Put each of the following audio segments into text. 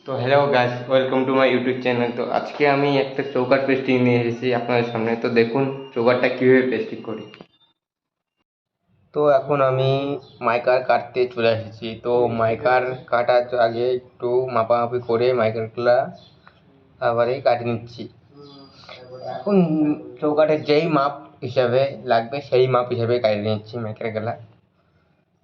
তো hello guys, welcome to my YouTube channel. তো আজকে আমি একটা চৌকাঠ পেস্টিং নিয়ে এসেছি আপনাদের সামনে। তো দেখুন চৌকাঠটা কীভাবে পেস্টিং করি। তো এখন আমি মাইকার কাটতে চলে এসেছি। তো মাইকার কাটার আগে একটু মাপামাপি করে মাইকারগুলা আবারই কাটে নিচ্ছি। এখন চৌকাঠের যেই মাপ হিসাবে লাগবে সেই মাপ হিসাবে কাটিয়ে নিচ্ছি মাইকারগুলা।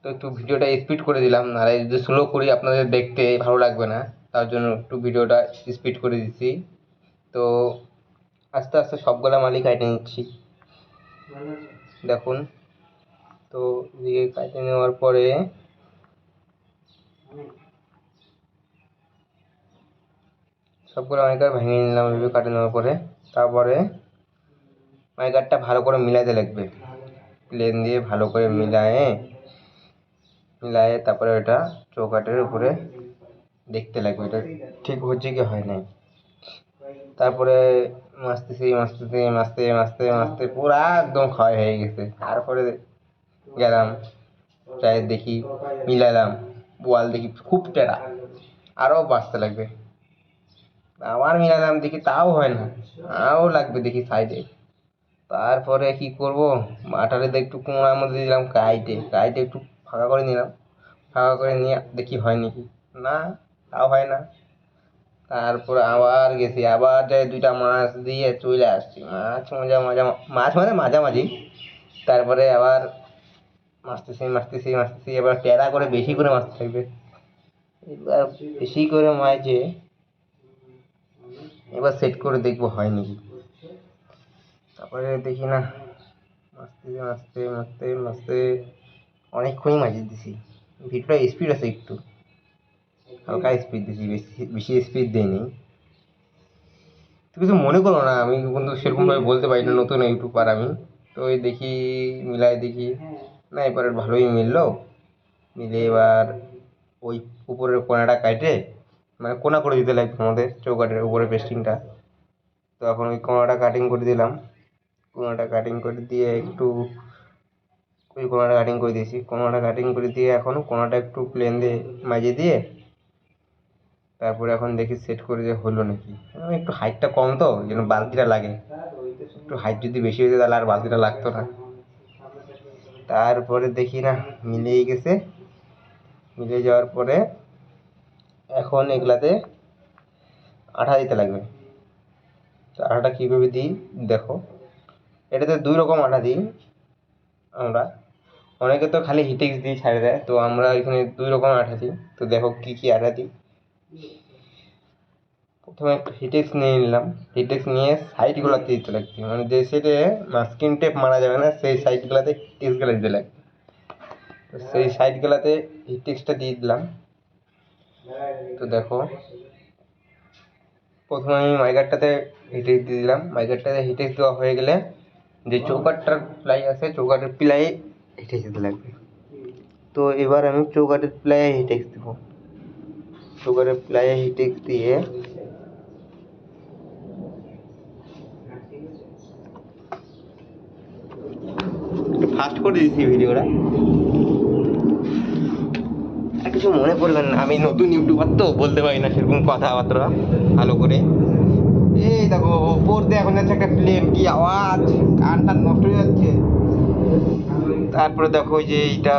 তো একটু ভিডিওটা স্পিড করে দিলাম, নাহলে যদি স্লো করি আপনাদের দেখতে ভালো লাগবে না, তার জন্য একটু ভিডিওটা স্পিড করে দিচ্ছি। তো আস্তে আস্তে সবগুলা মালই কাটে নিচ্ছি, দেখুন। তো এদিকে কাটে নেওয়ার পরে সবগুলো মাইকার ভেঙে নিলাম। এভাবে কাটে নেওয়ার পরে তারপরে মাইকারটা ভালো করে মিলাতে লাগবে, প্লেন দিয়ে ভালো করে মিলায়ে তারপরে ওটা চৌকাঠের উপরে দেখতে লাগবে এটা ঠিক হচ্ছে কি হয় নাই। তারপরে মাছতে পুরা একদম ক্ষয় হয়ে গেছে। তারপরে গেলাম চায়ে দেখি, মিলালাম, ওয়াল দেখি খুব টেরা, আরও বাঁচতে লাগবে। আবার মিলালাম, দেখি তাও হয় না, আরও লাগবে দেখি সাইডে। তারপরে কি করব, আটারিতে একটু কোনার মধ্যে দিলাম, কাইটে একটু ফাঁকা করে নিলাম। ফাঁকা করে নিয়ে দেখি হয় নাকি, না তাও হয় না। তারপরে আবার গেছি, আবার যাই দুইটা মাছ দিয়ে চলে আসছি। মাছ মানে মাঝামাঝি। তারপরে আবার মাছতেছি, এবার টেরা করে বেশি করে মাছতে থাকবে। এবার বেশি করে মাছে এবার সেট করে দেখবো হয় নাকি। তারপরে দেখি না, মাছতে অনেকক্ষণই মাঝিয়ে দিছি। ভিডিওটা স্পিড আছে, একটু হালকা স্পিড দিছি, বেশি স্পিড দিইনি। কিছু মনে করো না, আমি কিন্তু সেরকমভাবে বলতে পারি না, নতুন ইউটিউবার আমি। তো এই দেখি, মিলাই দেখি, না এবার ভালোই মিললো। মিলে এবার ওই উপরের কোনাটা কাটে, মানে কোনা করে দিতে লাগবে আমাদের চৌকাঠের উপরে পেস্টিংটা। তো এখন ওই কোনাটা কাটিং করে দিলাম। কোনাটা কাটিং করে দিয়ে একটু ওই কোনাটা কাটিং করে দিয়েছি। কোনাটা কাটিং করে দিয়ে এখন কোনাটা একটু প্লেন দিয়ে মাজিয়ে দিয়ে তারপরে এখন দেখি সেট করে যে হলো নাকি। একটু হাইটটা কম, তো যেন বালতিটা লাগে। একটু হাইট যদি বেশি হতো তাহলে আর বালতিটা লাগতো না। তারপরে দেখি না, মিলিয়ে গেছে। মিলে যাওয়ার পরে এখন এগুলাতে আঠা দিতে লাগবে। তো আঠাটা কীভাবে দিই দেখো, এটাতে দুই রকম আঠা দিই আমরা। অনেকে তো খালি হিটেক্স দিয়ে ছাড়ে দেয়, তো আমরা এখানে দুই রকম আঠা দিই। তো দেখো কী কী আঠা দিই। প্রথমে একটা হিটেক্স নিয়ে নিলাম। হিটেক্স নিয়ে সাইডগুলোতে দিতে লাগবে, মানে যে সাইডে মাস্কিং টেপ মারা যাবে না সেই সাইডগুলোতে হিটেক্সগুলো দিতে লাগবে। তো সেই সাইডগুলোতে হিটেক্সটা দিয়ে দিলাম। তো দেখো প্রথমে আমি মাইকারটাতে হিটেক্স দিয়ে দিলাম। মাইকারটাতে হিটেক্স দেওয়া হয়ে গেলে যে চৌকাঠটার প্লাই আছে, চৌকাঠের প্লাই হিটেক্স দিতে লাগবে। তো এবার আমি চৌকাঠের প্লাই হিটেক্স দেবো। চৌকাঠের প্লাই হিটেক্স দিয়ে ফাস্ট করে দিচ্ছি ভিডিওটা, আর কিছু মনে করবেন না, আমি নতুন ইউটিউবার তো বলতে পারি না সেরকম কথাবার্তা ভালো করে। এই দেখো ওপর দিয়ে এখন যাচ্ছে একটা প্লেন, কি আওয়াজ, কানটা নষ্ট হয়ে যাচ্ছে। তারপরে দেখো যে এইটা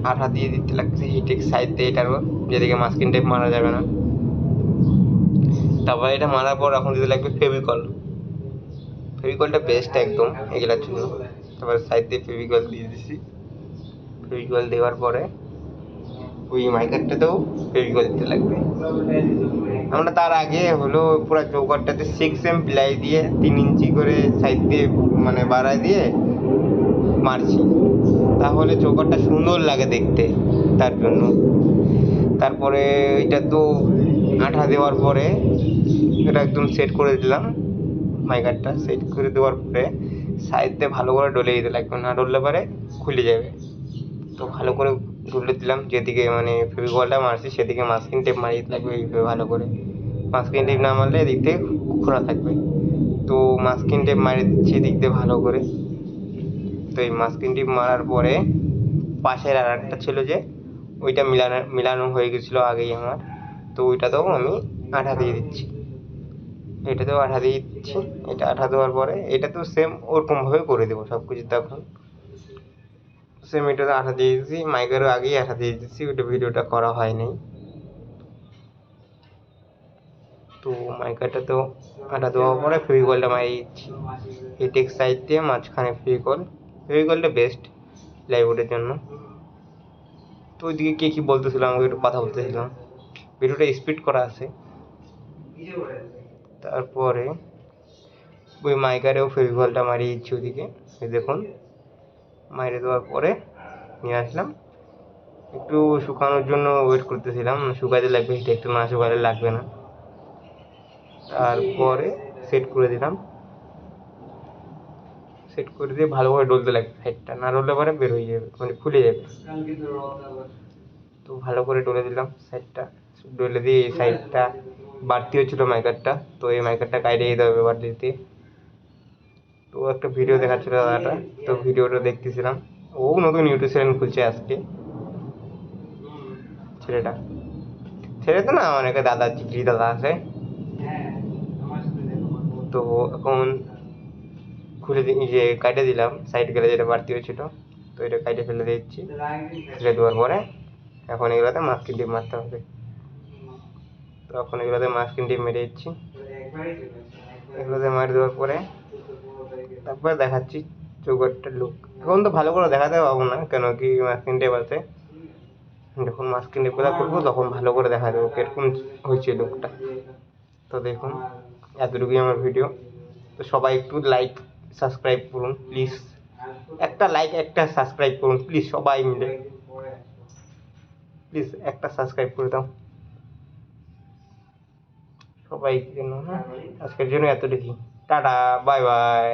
আঠা দিয়ে দিতে লাগছে হিটেক্স সাইড দিয়ে, এটারও যেদিকে মাস্কিং টেপ মারা যাবে না। তারপরে এটা মারার পর এখন দিতে লাগবে ফেভিকলটা বেস্ট একদম এগুলার জন্য। তারপরে সাইড দিয়ে ফেভিকল দিয়ে দিছি। ফেভিকল দেওয়ার পরে ওই মাইকারটাতেও ফেভিকল দিতে লাগবে। আমরা তার আগে হলো পুরো চৌকাঠটাতে 6M প্লাই দিয়ে 3 ইঞ্চি করে সাইড দিয়ে মানে বাড়ায় দিয়ে মারছি, তাহলে চৌকাঠটা সুন্দর লাগে দেখতে, তার জন্য। তারপরে এটা তো আঠা দেওয়ার পরে এটা একদম সেট করে দিলাম। মাইকারটা সেট করে দেওয়ার পরে সাইড দিয়ে ভালো করে ডলে দিতে লাগবে, না ডললে পরে খুলে যাবে। তো ভালো করে ডলে দিলাম, যেদিকে মানে ফেভিকলটা মারছি সেদিকে মাস্কিং টেপ মারিয়ে দিতে লাগবে এইভাবে ভালো করে। মাস্কিং টেপ না মারলে এদিক থেকে খোলা থাকবে। তো মাস্কিং টেপ মারিয়ে দিচ্ছি এদিক দিয়ে ভালো করে। তো এই মাস্কিং টেপ মারার পরে পাশের আর একটা ছিল যে ওইটা মিলানো হয়ে গেছিলো আগেই আমার। তো ওইটাতেও আমি আঠা দিয়ে দিচ্ছি, এটাতেও আঠা দিয়ে দিচ্ছি। এটা আঠা দেওয়ার পরে এটাতেও সেম ওরকমভাবে করে দেবো সব কিছু। তখন সেম এটাতে আঠা দিয়ে দিচ্ছি, মাইকেরও আগেই আঠা দিয়ে দিচ্ছি, ওইটা ভিডিওটা করা হয়নি। তো মাইকাটাতেও আঠা দেওয়ার পরে ফেভিকলটা মারিয়ে দিচ্ছি, এই টেক্স সাইড দিয়ে মাঝখানে ফেভিকলটা বেস্ট প্লাইউডের জন্য। তো ওইদিকে কে কী বলতেছিলাম, আমাকে একটু কথা বলতেছিলাম, ভিডিওটা স্পিড করা আছে। তারপরে ওই মাইকারেও ফেভিকলটা মারিয়ে দিচ্ছি ওদিকে, এই দেখুন মাইরে দেওয়ার পরে নিয়ে আসলাম। একটু শুকানোর জন্য ওয়েট করতেছিলাম, শুকাতে লাগবে, এটা একটু না শুকালে লাগবে না। তারপরে সেট করে দিলাম, সেট করে দিয়ে ভালো করে ডলতে লাগবে, সাইডটা না ডললে পরে বের হয়ে যাবে, মানে খুলে যাবে। তো ভালো করে ডলে দিলাম সাইডটা, ডলে দিয়ে এই সাইডটা বাড়তি হচ্ছিলো মাইকারটা, তো এই মাইকারটা কাইটে দিতে হবে বাড়তি দিয়ে। তো একটা ভিডিও দেখাচ্ছিল দাদাটা, তো ভিডিওটা দেখতেছিলাম। ও নতুন ইউটিউব চ্যানেল খুলছে আজকে, ছেলেটা, ছেলে তো না, অনেকে দাদা, চিকরি দাদা আছে। তো এখন খুলে যে কাটে দিলাম সাইড গেলে যেটা বাড়তি হয়েছিল, তো এটা কাটে ফেলে দিচ্ছি। ফেলে দেওয়ার পরে এখন এগুলোতে মাস্কিন টিপ মারতে হবে। তো এখন এগুলোতে মাস্কিন টিপ মেরে দিচ্ছি, এগুলোতে মারি দেওয়ার পরে তারপরে দেখাচ্ছি চৌকাটটার লুক। এখন তো ভালো করে দেখাতে পারবো না, কেন কি মাস্কিন টেপ আছে। যখন মাস্কিন টেপ করবো তখন ভালো করে দেখা দেবো কিরকম হয়েছে লুকটা। তো দেখুন এতটুকুই আমার ভিডিও। তো সবাই একটু লাইক সাবস্ক্রাইব করুন প্লিজ, একটা লাইক একটা সাবস্ক্রাইব করুন প্লিজ, সবাই মিলে প্লিজ একটা সাবস্ক্রাইব করে দাও সবাই জন্য। হ্যাঁ, আজকের জন্য এতটুকুই, টাটা, বাই বাই।